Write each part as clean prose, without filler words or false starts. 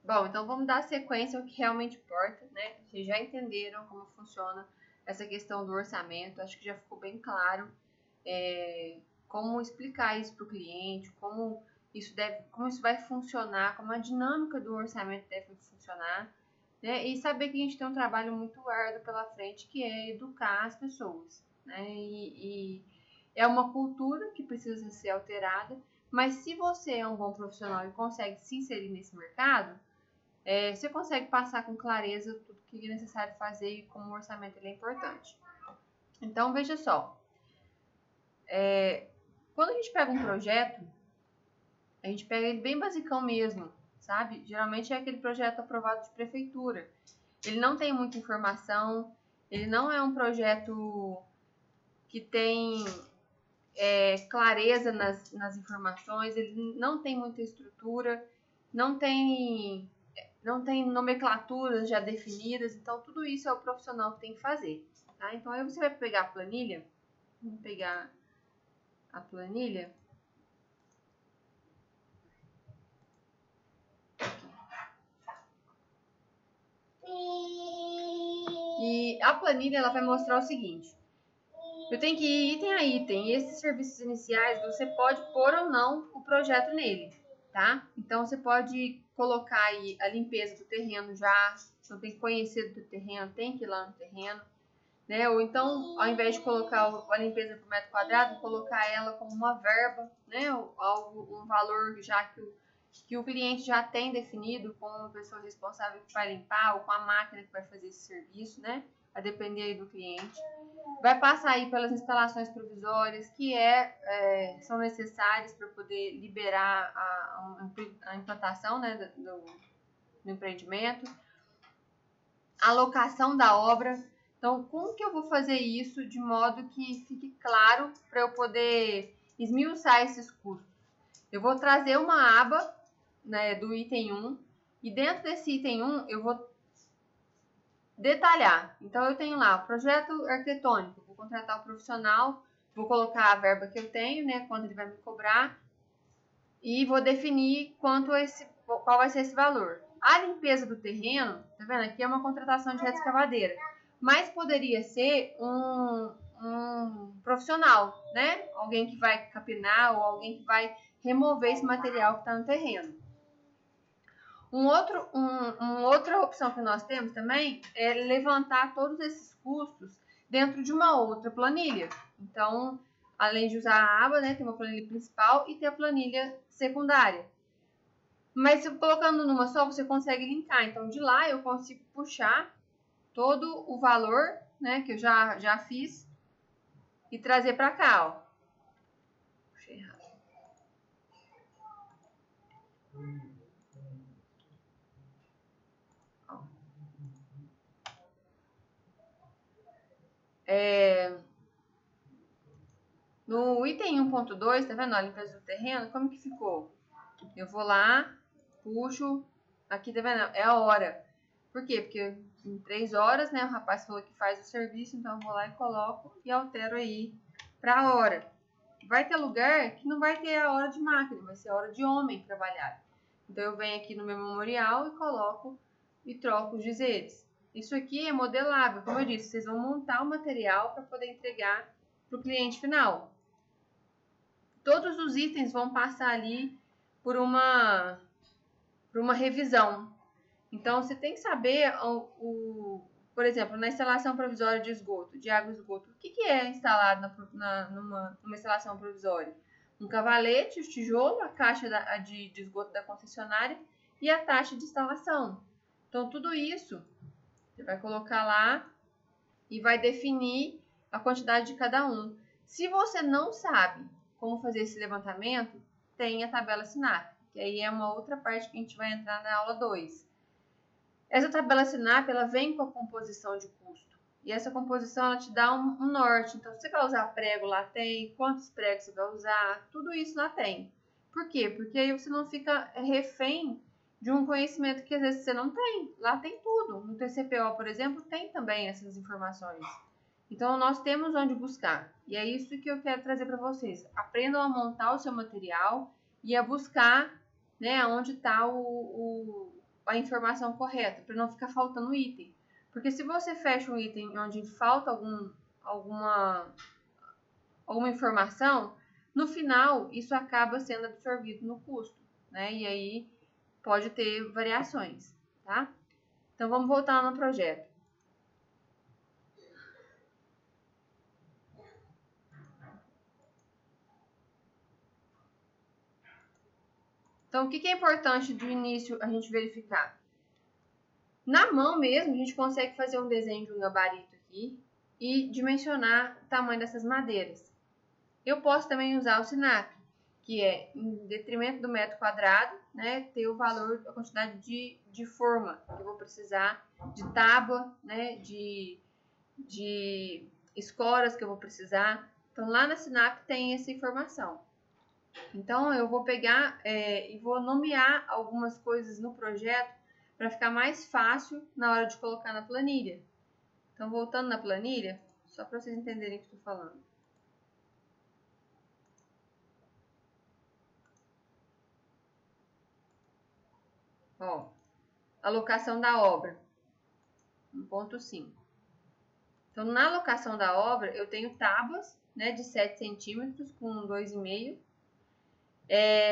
Bom, então vamos dar sequência ao que realmente importa, né? Vocês já entenderam como funciona essa questão do orçamento, acho que já ficou bem claro como explicar isso para o cliente, como isso vai funcionar, como a dinâmica do orçamento deve funcionar, né? E saber que a gente tem um trabalho muito árduo pela frente, que é educar as pessoas, né? E é uma cultura que precisa ser alterada, mas se você é um bom profissional e consegue se inserir nesse mercado, você consegue passar com clareza tudo que é necessário fazer e como o orçamento ele é importante. Então, veja só. Quando a gente pega um projeto, a gente pega ele bem basicão mesmo, sabe? Geralmente é aquele projeto aprovado de prefeitura. Ele não tem muita informação, ele não é um projeto que tem clareza nas informações, ele não tem muita estrutura, não tem nomenclaturas já definidas, então tudo isso é o profissional que tem que fazer. Tá? Então aí você vai pegar a planilha, vamos pegar a planilha. E a planilha ela vai mostrar o seguinte: eu tenho que ir item a item, e esses serviços iniciais você pode pôr ou não o projeto nele, tá? Então você pode colocar aí a limpeza do terreno já, então tem que conhecer do terreno, tem que ir lá no terreno, né? Ou então, ao invés de colocar a limpeza por metro quadrado, colocar ela como uma verba, né? Um valor já que o cliente já tem definido com uma pessoa responsável que vai limpar ou com a máquina que vai fazer esse serviço, né? A depender aí do cliente. Vai passar aí pelas instalações provisórias que são necessárias para poder liberar a implantação, né, do empreendimento. A locação da obra. Então, como que eu vou fazer isso de modo que fique claro para eu poder esmiuçar esses custos? Eu vou trazer uma aba, né, do item 1 e dentro desse item 1 eu vou detalhar. Então, eu tenho lá o projeto arquitetônico, vou contratar o profissional, vou colocar a verba que eu tenho, né, quanto ele vai me cobrar e vou definir qual vai ser esse valor. A limpeza do terreno, tá vendo? Aqui é uma contratação de retroescavadeira, mas poderia ser um profissional, né? Alguém que vai capinar ou alguém que vai remover esse material que está no terreno. Uma outra opção que nós temos também é levantar todos esses custos dentro de uma outra planilha. Então, além de usar a aba, né, tem uma planilha principal e tem a planilha secundária. Mas se colocando numa só, você consegue linkar. Então, de lá eu consigo puxar todo o valor, né, que eu já fiz e trazer para cá, ó. Puxei errado. No item 1.2, tá vendo? A limpeza do terreno, como que ficou? Eu vou lá, puxo, aqui tá vendo? É a hora. Por quê? Porque em 3 horas, né, o rapaz falou que faz o serviço, então eu vou lá e coloco e altero aí para a hora. Vai ter lugar que não vai ter a hora de máquina, vai ser a hora de homem trabalhar. Então eu venho aqui no meu memorial e coloco e troco os dizeres. Isso aqui é modelável, como eu disse, vocês vão montar o material para poder entregar para o cliente final. Todos os itens vão passar ali por uma revisão. Então, você tem que saber, por exemplo, na instalação provisória de esgoto, de água e esgoto, o que é instalado numa instalação provisória? Um cavalete, o tijolo, a caixa de esgoto da concessionária e a taxa de instalação. Então, tudo isso você vai colocar lá e vai definir a quantidade de cada um. Se você não sabe como fazer esse levantamento, tem a tabela SINAP, que aí é uma outra parte que a gente vai entrar na aula 2. Essa tabela SINAP, ela vem com a composição de custo. E essa composição, ela te dá um norte. Então, se você vai usar prego, lá tem. Quantos pregos você vai usar? Tudo isso lá tem. Por quê? Porque aí você não fica refém de um conhecimento que às vezes você não tem. Lá tem tudo. No TCPO, por exemplo, tem também essas informações. Então, nós temos onde buscar. E é isso que eu quero trazer para vocês. Aprendam a montar o seu material e a buscar, né, onde está a informação correta, para não ficar faltando item. Porque se você fecha um item onde falta alguma informação, no final isso acaba sendo absorvido no custo, né? E aí pode ter variações, tá? Então vamos voltar no projeto. Então, o que é importante do início a gente verificar? Na mão mesmo, a gente consegue fazer um desenho de um gabarito aqui e dimensionar o tamanho dessas madeiras. Eu posso também usar o SINAP, que é, em detrimento do metro quadrado, né, ter o valor, a quantidade de forma que eu vou precisar, de tábua, né, de escoras que eu vou precisar. Então, lá na SINAP tem essa informação. Então, eu vou pegar e vou nomear algumas coisas no projeto para ficar mais fácil na hora de colocar na planilha. Então, voltando na planilha, só para vocês entenderem o que eu estou falando. Ó, alocação da obra, 1.5. Então, na alocação da obra, eu tenho tábuas, né, de 7 centímetros com 2,5.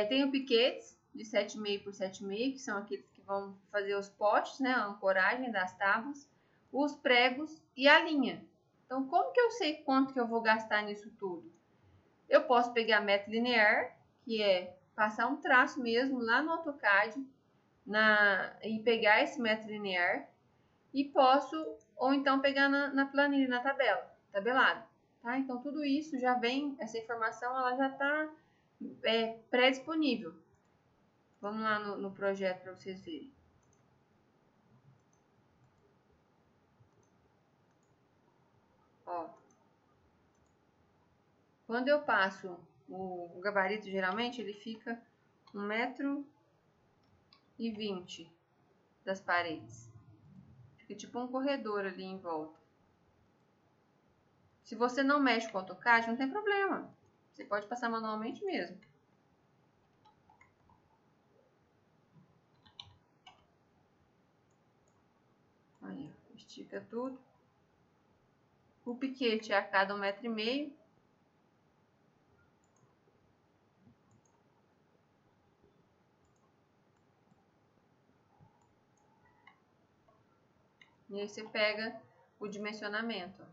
Tenho piquetes de 7,5 por 7,5, que são aqueles que vão fazer os potes, né, a ancoragem das tábuas, os pregos e a linha. Então, como que eu sei quanto que eu vou gastar nisso tudo? Eu posso pegar metro linear, que é passar um traço mesmo lá no AutoCAD e pegar esse metro linear e posso, ou então pegar na planilha, na tabelado. Tá? Então, tudo isso já vem, essa informação ela já está pré-disponível. Vamos lá no projeto para vocês verem. Ó, quando eu passo o gabarito, geralmente ele fica 1,20 m das paredes. Fica tipo um corredor ali em volta. Se você não mexe com o AutoCAD, não tem problema. Você pode passar manualmente mesmo. Aí, estica tudo. O piquete é a cada 1,5 m. E aí você pega o dimensionamento.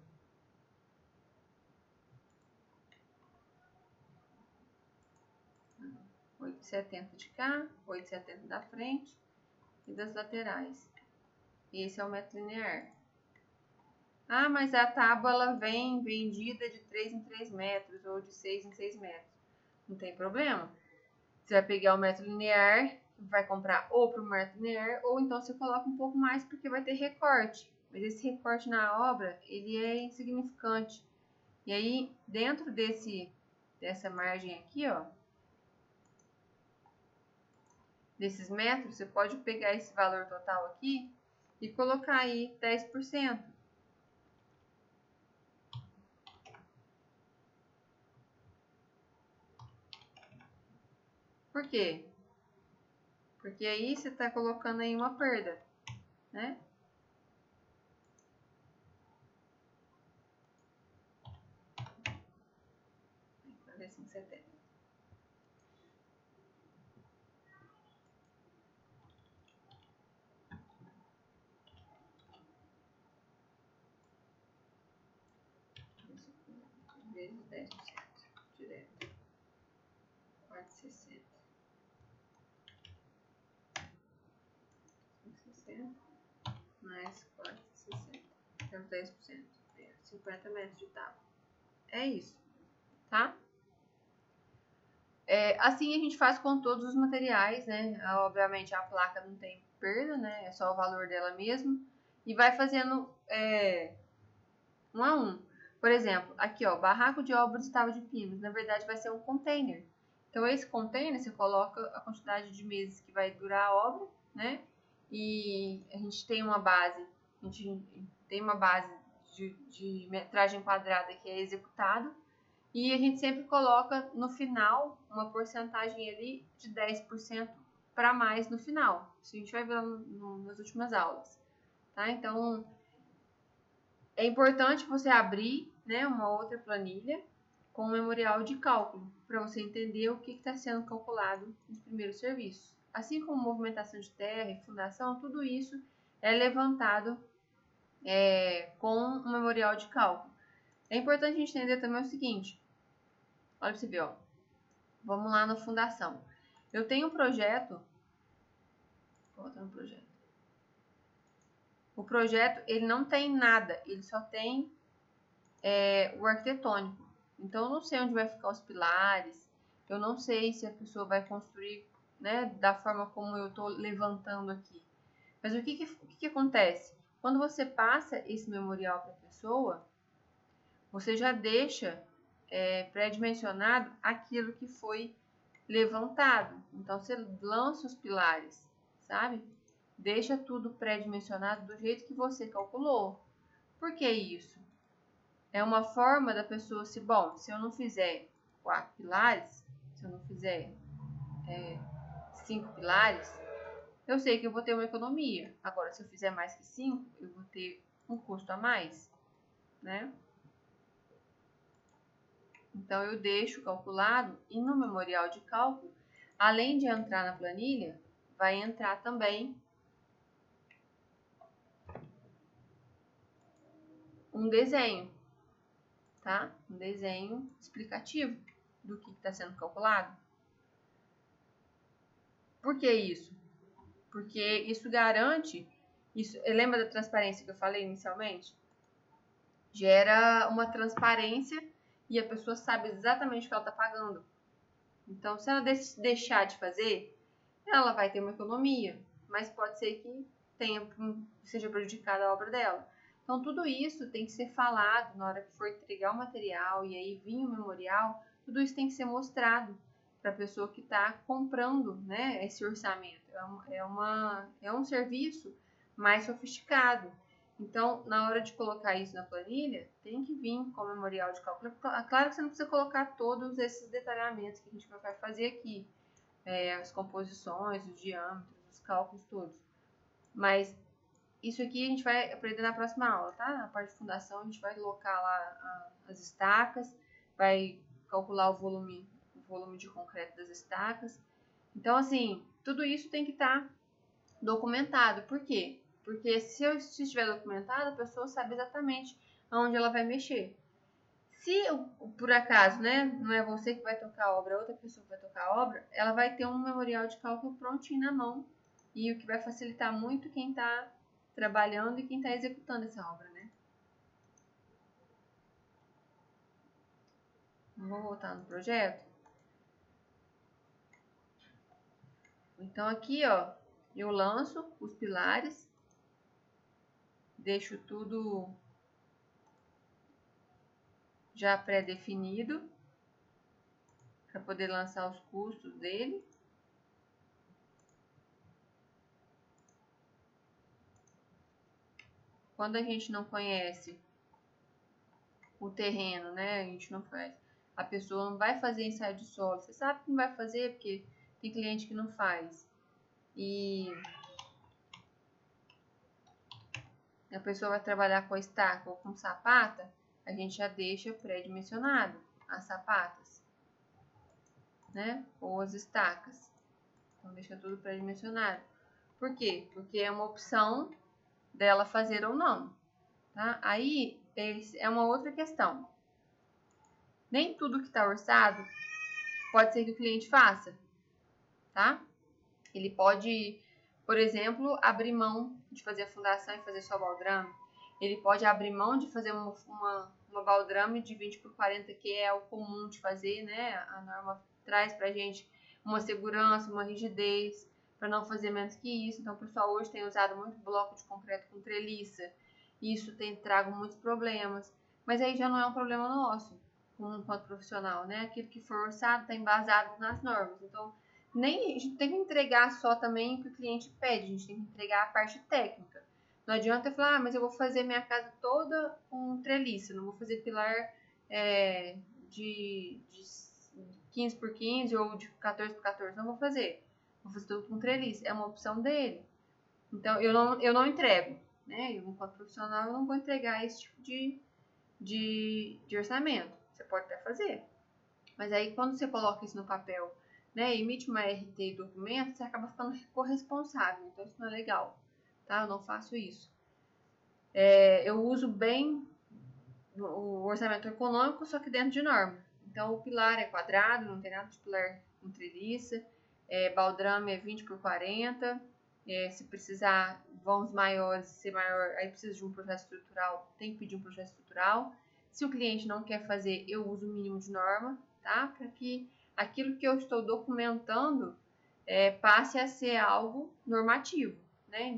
8,70 de cá, 8,70 da frente e das laterais. E esse é o metro linear. Ah, mas a tábua ela vem vendida de 3 em 3 metros ou de 6 em 6 metros. Não tem problema. Você vai pegar o metro linear, vai comprar ou para o metro linear, ou então você coloca um pouco mais porque vai ter recorte. Mas esse recorte na obra, ele é insignificante. E aí, dentro dessa margem aqui, ó, desses metros, você pode pegar esse valor total aqui e colocar aí 10%. Por quê? Porque aí você está colocando aí uma perda, né? Para ver se você tem. Vezes 10%, direto. 4,60. 5,60 mais 4,60. Temos 10%. 50 metros de tábua. É isso, tá? Assim a gente faz com todos os materiais, né? Obviamente a placa não tem perda, né? É só o valor dela mesmo. E vai fazendo um a um. Por exemplo, aqui ó, barraco de obra de tábua de pinos. Na verdade vai ser um container. Então esse container você coloca a quantidade de meses que vai durar a obra, né? E a gente tem uma base, de metragem quadrada que é executado. E a gente sempre coloca no final uma porcentagem ali de 10% para mais no final. Isso a gente vai ver lá nas últimas aulas. Tá? Então, é importante você abrir, né, uma outra planilha com um memorial de cálculo, para você entender o que está sendo calculado nos primeiros serviços. Assim como movimentação de terra e fundação, tudo isso é levantado com um memorial de cálculo. É importante a gente entender também o seguinte, olha para você ver, ó. Vamos lá na fundação. Eu tenho um projeto, vou botar no projeto. O projeto, ele não tem nada, ele só tem o arquitetônico. Então, eu não sei onde vai ficar os pilares, eu não sei se a pessoa vai construir, né, da forma como eu estou levantando aqui. Mas o que acontece? Quando você passa esse memorial para a pessoa, você já deixa pré-dimensionado aquilo que foi levantado. Então, você lança os pilares, sabe? Deixa tudo pré-dimensionado do jeito que você calculou. Por que isso? É uma forma da pessoa se, bom, se eu não fizer 4 pilares, se eu não fizer 5 pilares, eu sei que eu vou ter uma economia. Agora, se eu fizer mais que 5, eu vou ter um custo a mais, né? Então, eu deixo calculado e no memorial de cálculo, além de entrar na planilha, vai entrar também um desenho, tá? Um desenho explicativo do que está sendo calculado. Por que isso? Porque isso garante, lembra da transparência que eu falei inicialmente? Gera uma transparência e a pessoa sabe exatamente o que ela está pagando. Então, se ela deixar de fazer, ela vai ter uma economia, mas pode ser que seja prejudicada a obra dela. Então, tudo isso tem que ser falado na hora que for entregar o material e aí vir o memorial, tudo isso tem que ser mostrado para a pessoa que está comprando, né, esse orçamento. É um serviço mais sofisticado. Então, na hora de colocar isso na planilha, tem que vir com o memorial de cálculo. Claro que você não precisa colocar todos esses detalhamentos que a gente vai fazer aqui. As composições, os diâmetros, os cálculos todos. Mas isso aqui a gente vai aprender na próxima aula, tá? Na parte de fundação a gente vai colocar lá as estacas, vai calcular o volume de concreto das estacas. Então, assim, tudo isso tem que estar documentado. Por quê? Porque se estiver documentado, a pessoa sabe exatamente aonde ela vai mexer. Se por acaso, né, não é você que vai tocar a obra, é outra pessoa que vai tocar a obra, ela vai ter um memorial de cálculo prontinho na mão. E o que vai facilitar muito quem está trabalhando e quem está executando essa obra, né? Vou voltar no projeto. Então aqui, ó, eu lanço os pilares, deixo tudo já pré-definido para poder lançar os custos dele. Quando a gente não conhece o terreno, né? A gente não faz. A pessoa não vai fazer ensaio de solo. Você sabe que não vai fazer porque tem cliente que não faz. E a pessoa vai trabalhar com a estaca ou com sapata, a gente já deixa pré-dimensionado as sapatas, né? Ou as estacas. Então, deixa tudo pré-dimensionado. Por quê? Porque é uma opção dela fazer ou não, tá? Aí, é uma outra questão. Nem tudo que está orçado pode ser que o cliente faça, tá? Ele pode, por exemplo, abrir mão de fazer a fundação e fazer só baldrame. Ele pode abrir mão de fazer uma baldrame de 20 por 40, que é o comum de fazer, né? A norma traz pra gente uma segurança, uma rigidez, para não fazer menos que isso. Então, o pessoal hoje tem usado muito bloco de concreto com treliça. Isso tem trago muitos problemas. Mas aí já não é um problema nosso, enquanto profissional, né? Aquilo que for orçado está embasado nas normas. Então, a gente tem que entregar só também o que o cliente pede, a gente tem que entregar a parte técnica. Não adianta eu falar, mas eu vou fazer minha casa toda com treliça, não vou fazer pilar de 15 por 15 ou de 14 por 14, não vou fazer. vou fazer tudo com treliça. É uma opção dele. Então, eu não entrego, né? Eu, enquanto profissional, eu não vou entregar esse tipo de orçamento. Você pode até fazer. Mas aí, quando você coloca isso no papel, né, emite uma RT e documento, você acaba ficando corresponsável. Então, isso não é legal, tá? Eu não faço isso. Eu uso bem o orçamento econômico, só que dentro de norma. Então, o pilar é quadrado, não tem nada de pilar com treliça. Baldrame é 20 por 40. Se precisar vãos maiores, ser maior, aí precisa de um projeto estrutural, tem que pedir um projeto estrutural. Se o cliente não quer fazer, eu uso o mínimo de norma, tá? Para que aquilo que eu estou documentando passe a ser algo normativo, né?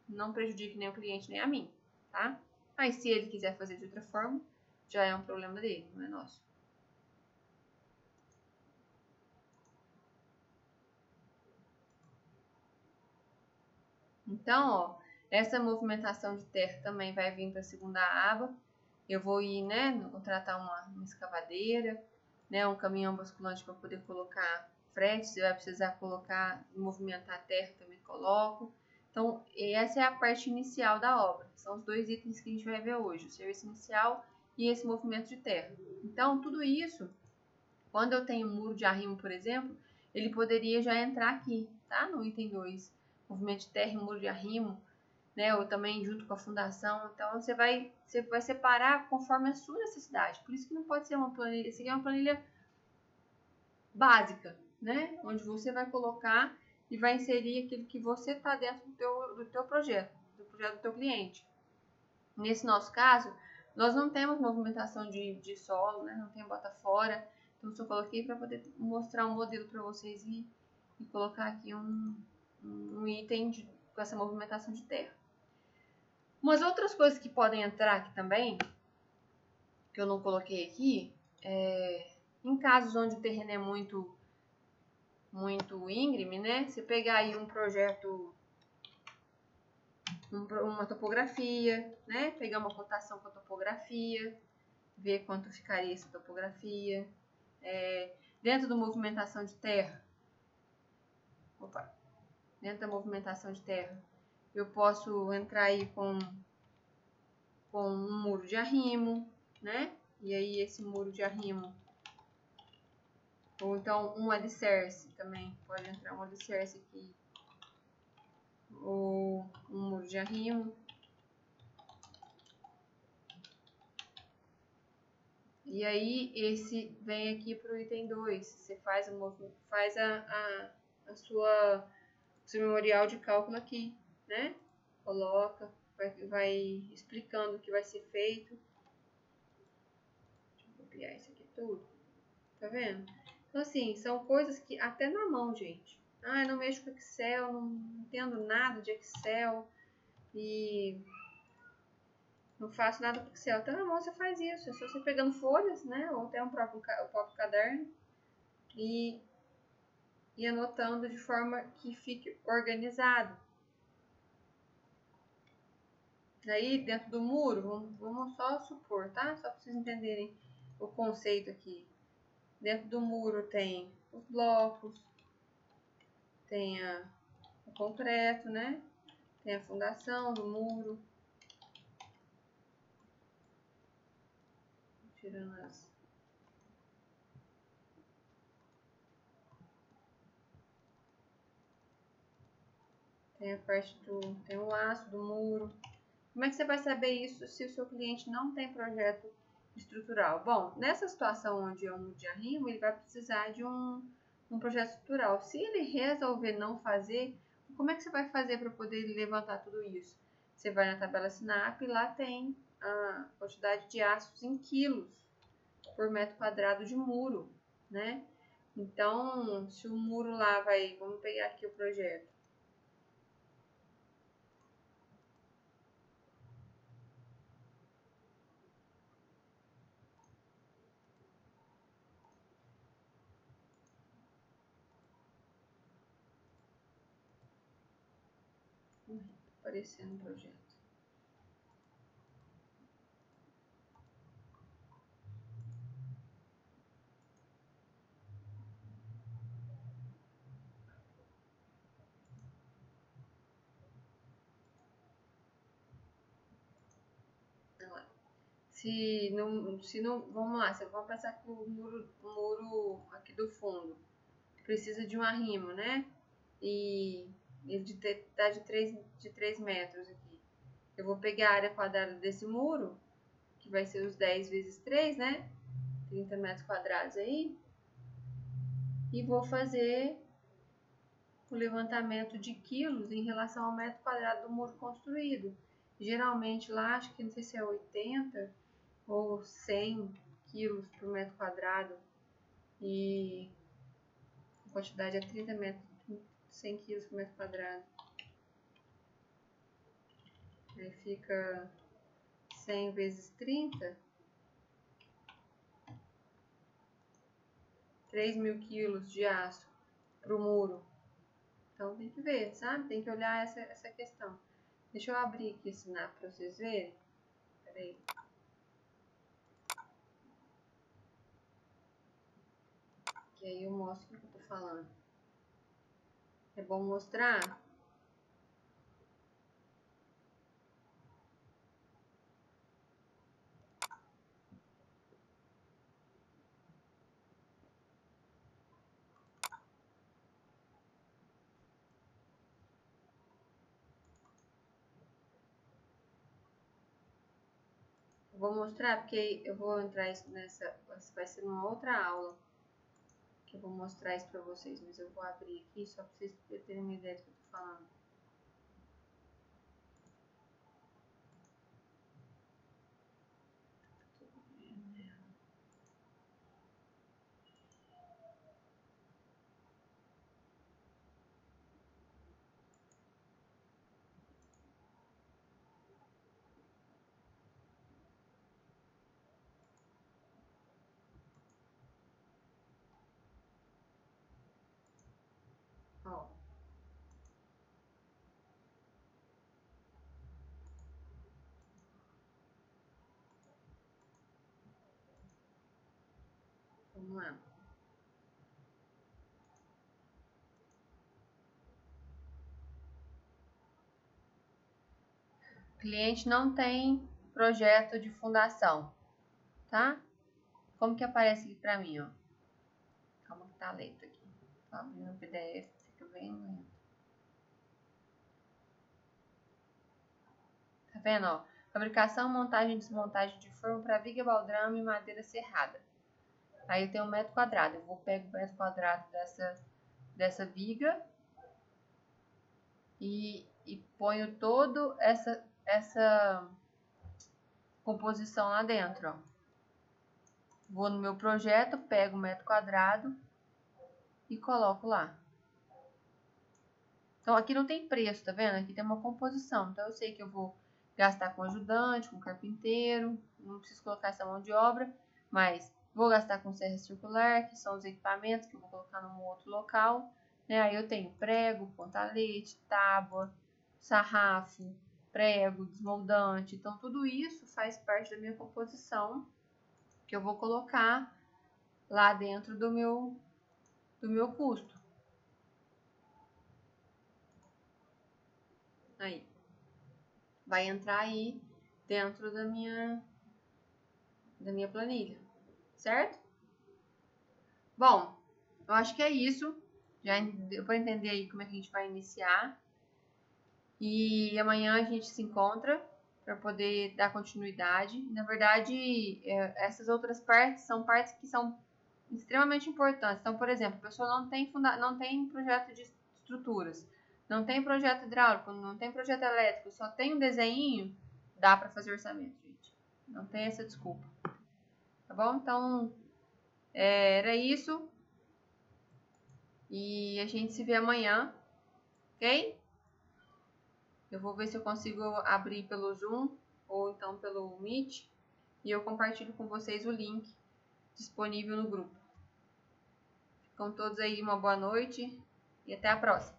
Não prejudique nem o cliente nem a mim, tá? Mas se ele quiser fazer de outra forma, já é um problema dele, não é nosso. Então, ó, essa movimentação de terra também vai vir para a segunda aba. Eu vou ir, né, contratar uma escavadeira, né, um caminhão basculante para poder colocar frete. Você vai precisar colocar, movimentar a terra, também coloco. Então, essa é a parte inicial da obra. São os dois itens que a gente vai ver hoje, o serviço inicial e esse movimento de terra. Então, tudo isso, quando eu tenho um muro de arrimo, por exemplo, ele poderia já entrar aqui, tá? No item 2, movimento de terra e muro de arrimo, né? Ou também junto com a fundação. Então, você vai separar conforme a sua necessidade. Por isso que não pode ser uma planilha, isso aqui é uma planilha básica, né? Onde você vai colocar e vai inserir aquilo que você está dentro do teu projeto, do projeto do teu cliente. Nesse nosso caso, nós não temos movimentação de solo, né? Não tem bota fora. Então, só coloquei para poder mostrar um modelo para vocês e colocar aqui um item com essa movimentação de terra. Umas outras coisas que podem entrar aqui também, que eu não coloquei aqui, em casos onde o terreno é muito íngreme, né? Você pegar aí um projeto, uma topografia, né? Pegar uma cotação com a topografia, ver quanto ficaria essa topografia. Dentro da movimentação de terra, eu posso entrar aí com um muro de arrimo, né? E aí esse muro de arrimo, ou então um alicerce também, pode entrar um alicerce aqui, ou um muro de arrimo. E aí esse vem aqui para o item 2, você faz a sua seu memorial de cálculo aqui, né? Coloca, vai explicando o que vai ser feito. Deixa eu copiar isso aqui tudo. Tá vendo? Então, assim, são coisas que até na mão, gente. Eu não mexo com Excel, não entendo nada de Excel e não faço nada com Excel. Então, na mão você faz isso. É só você pegando folhas, né? Ou até o próprio caderno e anotando de forma que fique organizado. Aí, dentro do muro, vamos só supor, tá? Só para vocês entenderem o conceito aqui. Dentro do muro tem os blocos, tem o concreto, né? Tem a fundação do muro. Tirando as... Tem a parte tem o laço do muro. Como é que você vai saber isso se o seu cliente não tem projeto estrutural? Bom, nessa situação onde é um muro de arrimo, ele vai precisar de um projeto estrutural. Se ele resolver não fazer, como é que você vai fazer para poder levantar tudo isso? Você vai na tabela SINAP e lá tem a quantidade de aços em quilos por metro quadrado de muro, né? Então, se o muro lá vai... Vamos pegar aqui o projeto. Aparecendo o projeto. se não, vamos lá, vamos pensar que o muro aqui do fundo precisa de um arrimo, né? E ele tá de 3 metros aqui. Eu vou pegar a área quadrada desse muro, que vai ser os 10 vezes 3, né? 30 metros quadrados aí. E vou fazer o levantamento de quilos em relação ao metro quadrado do muro construído. Geralmente lá, acho que não sei se é 80 ou 100 quilos por metro quadrado. E a quantidade é 30 metros, 100 quilos por metro quadrado. Aí fica 100 vezes 30, 3.000 quilos de aço para o muro. Então tem que ver, sabe? Tem que olhar essa questão. Deixa eu abrir aqui esse mapa para vocês verem. Peraí. Que aí eu mostro o que eu tô falando. É bom mostrar. Eu vou mostrar porque eu vou entrar nessa. Vai ser uma outra aula. Que eu vou mostrar isso pra vocês. Mas eu vou abrir aqui só pra vocês terem uma ideia do que eu tô falando. Ó. Vamos lá. O cliente não tem projeto de fundação, tá? Como que aparece aqui pra mim, ó? Calma que tá lento aqui. Tô abrindo o PDF, fica bem lento. Tá vendo, ó? Fabricação, montagem e desmontagem de forma para viga, baldrame e madeira serrada. Aí eu tenho 1 metro quadrado. Eu vou pegar o metro quadrado dessa viga e ponho toda essa composição lá dentro, ó. Vou no meu projeto, pego o metro quadrado e coloco lá. Então aqui não tem preço, tá vendo? Aqui tem uma composição. Então eu sei que eu vou gastar com ajudante, com carpinteiro, não preciso colocar essa mão de obra, mas vou gastar com serra circular, que são os equipamentos que eu vou colocar num outro local, né? Aí eu tenho prego, pontalete, tábua, sarrafo, prego, desmoldante. Então tudo isso faz parte da minha composição que eu vou colocar lá dentro do meu custo. Aí vai entrar aí dentro da minha planilha, certo? Bom, eu acho que é isso. Já deu para entender aí como é que a gente vai iniciar. E amanhã a gente se encontra para poder dar continuidade. Na verdade, essas outras partes são partes que são extremamente importantes. Então, por exemplo, a pessoa não tem projeto de estruturas, não tem projeto hidráulico, não tem projeto elétrico, só tem um desenho, dá para fazer orçamento, gente. Não tem essa desculpa. Tá bom? Então, era isso. E a gente se vê amanhã, ok? Eu vou ver se eu consigo abrir pelo Zoom ou então pelo Meet. E eu compartilho com vocês o link disponível no grupo. Ficam todos aí uma boa noite e até a próxima.